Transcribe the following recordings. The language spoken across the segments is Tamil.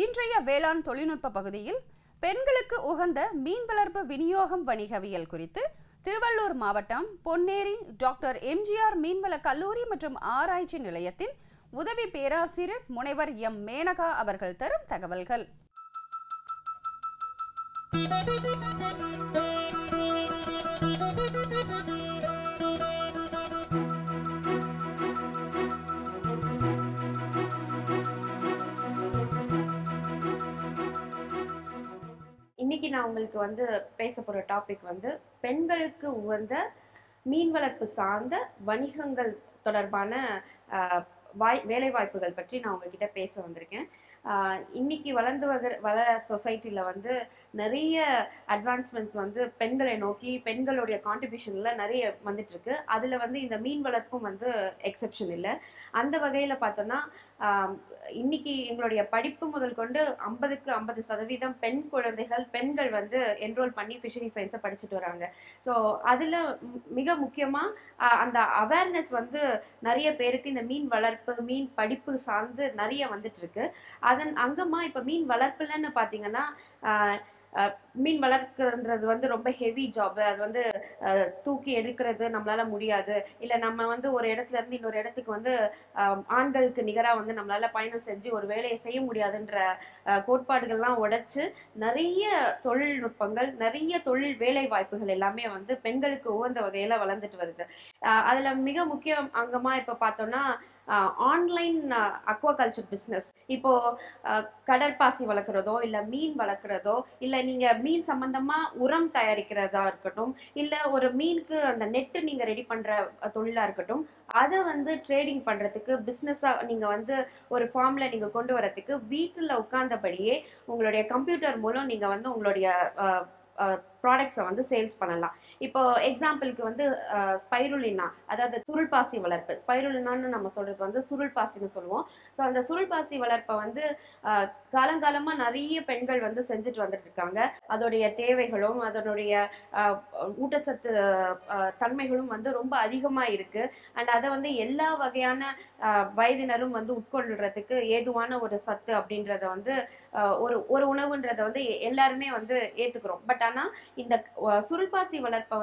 இன்றைய வேளாண் தொழில்நுட்ப பகுதியில் பெண்களுக்கு உகந்த மீன் வளர்ப்பு விநியோகம் வணிகவியல் குறித்து திருவள்ளூர் மாவட்டம் பொன்னேரி டாக்டர் எம்ஜிஆர் மீன்வள கல்லூரி மற்றும் ஆராய்ச்சி நிலையத்தின் உதவி பேராசிரியர் முனைவர் எம் மேனகா அவர்கள் தரும் தகவல்கள். இன்னைக்கு நான் உங்களுக்கு பேச போற டாபிக் பெண்களுக்கு உகந்த மீன் வளர்ப்பு சார்ந்த வணிகங்கள் தொடர்பான வேலை வாய்ப்புகள் பற்றி நான் உங்ககிட்ட பேச வந்திருக்கேன். இன்னைக்கு வளர சொசைட்டில நிறைய அட்வான்ஸ்மெண்ட்ஸ் பெண்களை நோக்கி பெண்களுடைய கான்ட்ரிபியூஷன்ல நிறைய வந்துட்டு இருக்கு. அதுல இந்த மீன் வளர்ப்பும் எக்ஸெப்ஷன் இல்லை. அந்த வகையில பார்த்தோம்னா இன்னைக்கு எங்களுடைய படிப்பு முதல் கொண்டு 50க்கு 50% பெண் குழந்தைகள் பெண்கள் என்ரோல் பண்ணி ஃபிஷரி சயின்ஸை படிச்சுட்டு வராங்க. ஸோ அதுல மிக முக்கியமா அந்த அவேர்னஸ் நிறைய பேருக்கு இந்த மீன் வளர்ப்பு மீன் படிப்பு சார்ந்து நிறைய வந்துட்டு இருக்கு. அதன் அங்கமா இப்ப மீன் வளர்ப்புலன்னு பாத்தீங்கன்னா மீன் வளர்க்குறது ரொம்ப ஹெவி ஜாப். அது தூக்கி எடுக்கிறது நம்மளால முடியாது. இல்ல நம்ம ஒரு இடத்துல இருந்து இன்னொரு இடத்துக்கு ஆண்களுக்கு நிகரா நம்மளால பயணம் செஞ்சு ஒரு வேலையை செய்ய முடியாதுன்ற கோட்பாடுகள்லாம் உடைச்சு நிறைய தொழில்நுட்பங்கள் நிறைய தொழில் வேலை வாய்ப்புகள் எல்லாமே பெண்களுக்கு உகந்த வகையில வளர்ந்துட்டு வருது. அதுல மிக முக்கிய அங்கமா இப்ப பார்த்தோம்னா ஆன்லைன் அக்வாகல்ச்சர் பிஸ்னஸ். இப்போ கடற்பாசி வளர்க்குறதோ இல்ல மீன் வளர்க்குறதோ இல்ல நீங்க மீன் சம்பந்தமா உரம் தயாரிக்கிறதா இருக்கட்டும், இல்ல ஒரு மீனுக்கு அந்த நெட்டு நீங்க ரெடி பண்ற தொழிலா இருக்கட்டும், அதை ட்ரேடிங் பண்றதுக்கு பிசினஸா நீங்க ஒரு ஃபார்ம்ல நீங்க கொண்டு வரதுக்கு வீட்டுல உட்கார்ந்தபடியே உங்களுடைய கம்ப்யூட்டர் மூலம் நீங்க உங்களுடைய ப்ராடக்ட்ஸை சேல்ஸ் பண்ணலாம். இப்போ எக்ஸாம்பிளுக்கு ஸ்பைருலினா, அதாவது சுருள்பாசி வளர்ப்பு. ஸ்பைருலினான்னு நம்ம சொல்றது சுருள் பாசின்னு சொல்லுவோம். ஸோ அந்த சுருள் பாசி வளர்ப்பை காலங்காலமா நிறைய பெண்கள் செஞ்சுட்டு வந்துட்டு இருக்காங்க. அதோடைய தேவைகளும் அதனுடைய ஊட்டச்சத்து தன்மைகளும் ரொம்ப அதிகமா இருக்கு. அண்ட் அதை எல்லா வகையான வயதினரும் உட்கொள்றதுக்கு ஏதுவான ஒரு சத்து அப்படின்றத ஒரு உணவுன்றத எல்லாருமே ஏத்துக்கிறோம். பட் ஆனா இந்த சுருள்பாசி வளர்ப்பை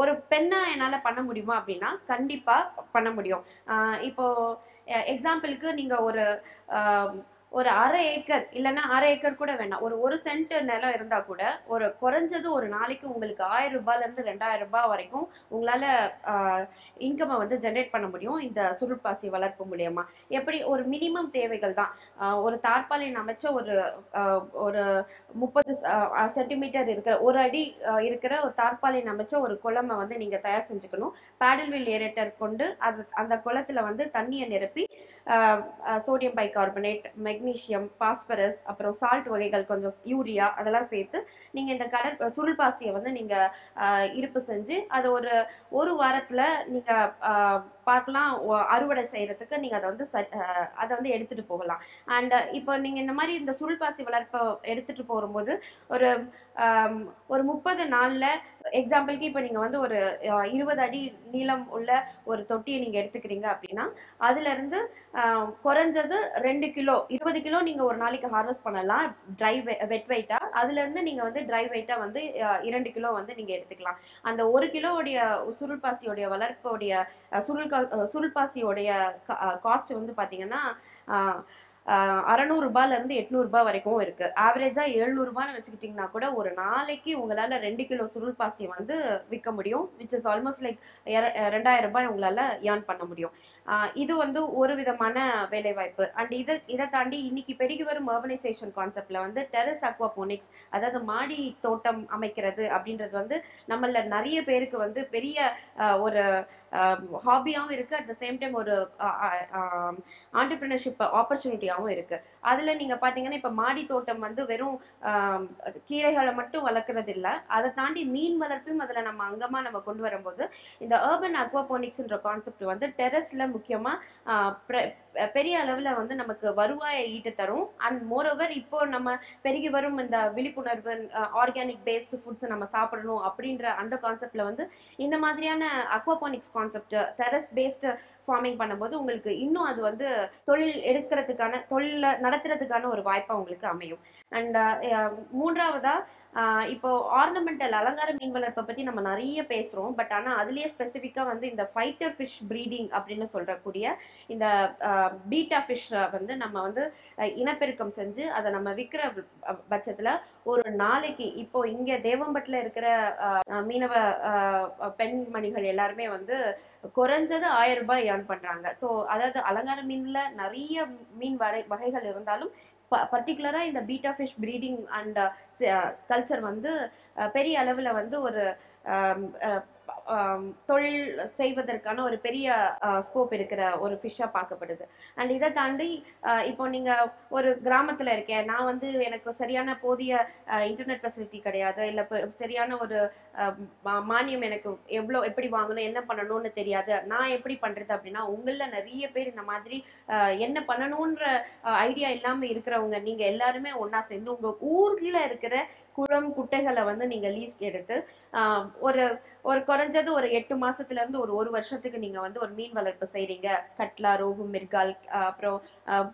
ஒரு பெண்ணா என்னால பண்ண முடியுமா அப்படின்னா கண்டிப்பா பண்ண முடியும். இப்போ எக்ஸாம்பிளுக்கு நீங்க ஒரு அரை ஏக்கர் இல்லைன்னா அரை ஏக்கர் கூட வேணாம், ஒரு சென்ட் நிலம் இருந்தா கூட குறைஞ்சது ஒரு நாளைக்கு உங்களுக்கு 1000 ரூபாயில இருந்து 2000 ரூபாய் வரைக்கும் உங்களால இன்கமை ஜென்ரேட் பண்ண முடியும் இந்த சுருள்பாசி வளர்ப்பு மூலியமா. எப்படி ஒரு மினிமம் தேவைகள் தான். ஒரு தார்பாலின் அமைச்ச ஒரு 30 சென்டிமீட்டர் இருக்கிற ஒரு அடி இருக்கிற ஒரு தார்பாலின் அமைச்ச ஒரு குளமை நீங்க தயார் செஞ்சுக்கணும். பேடல் வீல் ஏரேட்டர் கொண்டு அந்த குளத்துல தண்ணியை நிரப்பி சோடியம் பைகார்பனேட், மெக்னீசியம், பாஸ்பரஸ், அப்புறம் சால்ட் வகைகள், கொஞ்சம் யூரியா அதெல்லாம் சேர்த்து நீங்க இந்த சுருள்பாசியை நீங்க இருப்பு செஞ்சு அதை ஒரு வாரத்துல நீங்க பார்க்கலாம். அறுவடை செய்யறதுக்கு நீங்க அதை எடுத்துட்டு போகலாம். அண்ட் இப்போ நீங்க இந்த மாதிரி இந்த சுருள்பாசி வளர்ப்பை எடுத்துட்டு போகும்போது ஒரு 30 நாள்ல எக்ஸாம்பிளுக்கு இப்போ நீங்க ஒரு 20 அடி நீளம் உள்ள ஒரு தொட்டியை நீங்க எடுத்துக்கிறீங்க அப்படின்னா அதுல இருந்து குறைஞ்சது 2 கிலோ 20 கிலோ நீங்க ஒரு நாளைக்கு ஹார்வெஸ்ட் பண்ணலாம் ட்ரை வெட் வெயிட்டா. அதுல இருந்து நீங்க ட்ரை வெயிட்டா 2 கிலோ நீங்க எடுத்துக்கலாம். அந்த 1 கிலோவுடைய சுருள்பாசியோடைய வளர்ப்போடைய சுருள்பாசியோடைய காஸ்ட் பாத்தீங்கன்னா 600 ரூபாயில இருந்து 800 ரூபாய் வரைக்கும் இருக்கு. ஆவரேஜா 700 ரூபான்னு வச்சுக்கிட்டீங்கன்னா கூட ஒரு நாளைக்கு உங்களால 2 கிலோ சுருள்பாசி விற்க முடியும். விச் இஸ் ஆல்மோஸ்ட் லைக் 2000 ரூபாய் உங்களால ஏர்ன் பண்ண முடியும். இது ஒரு விதமான வேலை வாய்ப்பு. அண்ட் இதை தாண்டி இன்னைக்கு பெருகி வரும் அர்பனைசேஷன் கான்செப்ட்ல டெரஸ் அக்வாபோனிக்ஸ், அதாவது மாடி தோட்டம் அமைக்கிறது அப்படின்றது நம்மள நிறைய பேருக்கு பெரிய ஒரு ஹாபியாவும் இருக்கு. அட் த சேம் டைம் ஒரு ஆண்டர்பிரினர்ஷிப் ஆப்பர்ச்சுனிட்டியாவும் இருக்கு. அதுல நீங்க பாத்தீங்கன்னா இப்ப மாடி தோட்டம் வெறும் கீரைகளை மட்டும் வளர்க்கறது இல்ல, அதை தாண்டி மீன் வளர்ப்பும் அதுல நம்ம கொண்டு வரும்போது இந்த அர்பன் அக்வாபோனிக்ஸ்ன்ற கான்செப்ட் டெரஸ்ல முக்கியமா பெரிய அளவுல வந்து நமக்கு வருவாயை ஈட்டு தரும். அண்ட் மோரோவர் இப்போ நம்ம பெருகி வரும் இந்த விழிப்புணர்வு, ஆர்கானிக் பேஸ்டு ஃபுட்ஸ் நம்ம சாப்பிடணும் அப்படின்ற அந்த கான்செப்ட்ல வந்து இந்த மாதிரியான aquaponics concept, terrace based farming பண்ணும்போது உங்களுக்கு இன்னும் அது வந்து தொழில் எடுக்கிறதுக்கான, தொழில நடத்துறதுக்கான ஒரு வாய்ப்பா உங்களுக்கு அமையும். அண்ட் மூன்றாவதா இப்போ ஆர்னமெண்டல் அலங்கார மீன் வளர்ப்பை பத்தி நம்ம நிறைய பேசுறோம். பட் ஆனா அதுலயே ஸ்பெசிஃபிக்கா வந்து இந்த ஃபைட்டர் ஃபிஷ் ப்ரீடிங் அப்படின்னு சொல்றக்கூடிய இந்த பீட்டா ஃபிஷ் வந்து நம்ம வந்து இனப்பெருக்கம் செஞ்சு அதை நம்ம விற்கிற பட்சத்துல ஒரு நாளைக்கு இப்போ இங்க தேவம்பட்டில் இருக்கிற மீனவ பெண்மணிகள் எல்லாருமே வந்து குறைஞ்சது 1000 ரூபாய் ஏர்ன் பண்றாங்க. ஸோ அதாவது அலங்கார மீன்ல நிறைய மீன் வகைகள் இருந்தாலும் பர்டிகுலரா இந்த beta fish breeding and culture வந்து பெரிய அளவுல வந்து ஒரு தொழில் செய்வதற்கான ஒரு பெரிய ஸ்கோப் இருக்கிற ஒரு ஃபிஷ்ஷா பார்க்கப்படுது. அண்ட் இதை தாண்டி இப்போ நீங்க ஒரு கிராமத்துல இருக்கேன், நான் வந்து எனக்கு சரியான போதிய இன்டர்நெட் ஃபெசிலிட்டி கிடையாது, இல்ல சரியான ஒரு மானியம் எனக்கு எப்படி வாங்கணும், என்ன பண்ணணும்னு தெரியாது, நான் எப்படி பண்றது அப்படின்னா, உங்கள நிறைய பேர் இந்த மாதிரி என்ன பண்ணணும்ன்ற ஐடியா இல்லாம இருக்கிறவங்க நீங்க எல்லாருமே ஒன்னா சேர்ந்து உங்க ஊர்ல இருக்கிற குளம் குட்டைகளை வந்து நீங்க லீஸ்க்கு எடுத்து ஒரு குறைஞ்சது ஒரு 8 மாசத்துல இருந்து ஒரு வருஷத்துக்கு நீங்க வந்து ஒரு மீன் வளர்ப்பு செய்றீங்க. கட்லா, ரோகு, மிர்கால், அப்புறம்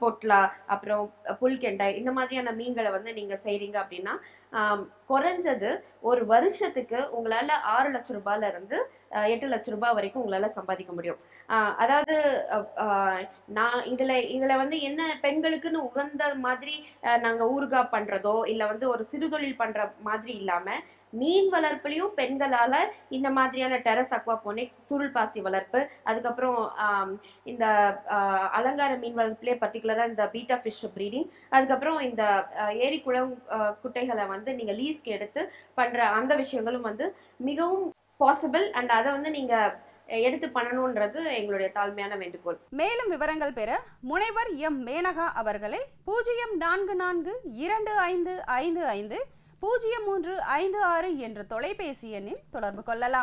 பொட்லா, அப்புறம் புல்கெண்டை, இந்த மாதிரியான மீன்களை வந்து நீங்க செய்றீங்க அப்படின்னா குறைஞ்சது ஒரு வருஷத்துக்கு உங்களால 6 லட்சம் ரூபாயில இருந்து 8 லட்சம் ரூபாய் வரைக்கும் உங்களால சம்பாதிக்க முடியும். அதாவது நான் இதுல வந்து என்ன, பெண்களுக்குன்னு உகந்த மாதிரி நாங்க ஊறுகாய் பண்றதோ இல்ல வந்து ஒரு சிறுதொழில் பண்ற மாதிரி இல்லாம மீன் வளர்ப்புலயும் பெண்களால இந்த மாதிரியான டெரஸ் அக்வாபோனிக்ஸ், சுருள் பாசி வளர்ப்பு, அதுக்கப்புறம் இந்த அலங்கார மீன் வளர்ப்புலயே பர்டிகுலரா இந்த பீட்டா ஃபிஷ் ப்ரீடிங், அதுக்கப்புறம் இந்த ஏரி குளம் குட்டைகளை வந்து நீங்க லீஸ்க்கு எடுத்து பண்ற அந்த விஷயங்களும் வந்து மிகவும் பாசிபிள். அண்ட் அதை வந்து நீங்க எடுத்து பண்ணணும்ன்றது எங்களுடைய தாழ்மையான வேண்டுகோள். மேலும் விவரங்கள் பெற முனைவர் எம் மேனகா அவர்களை 044255550356 என்ற தொலைபேசி எண்ணில் தொடர்பு கொள்ளலாம்.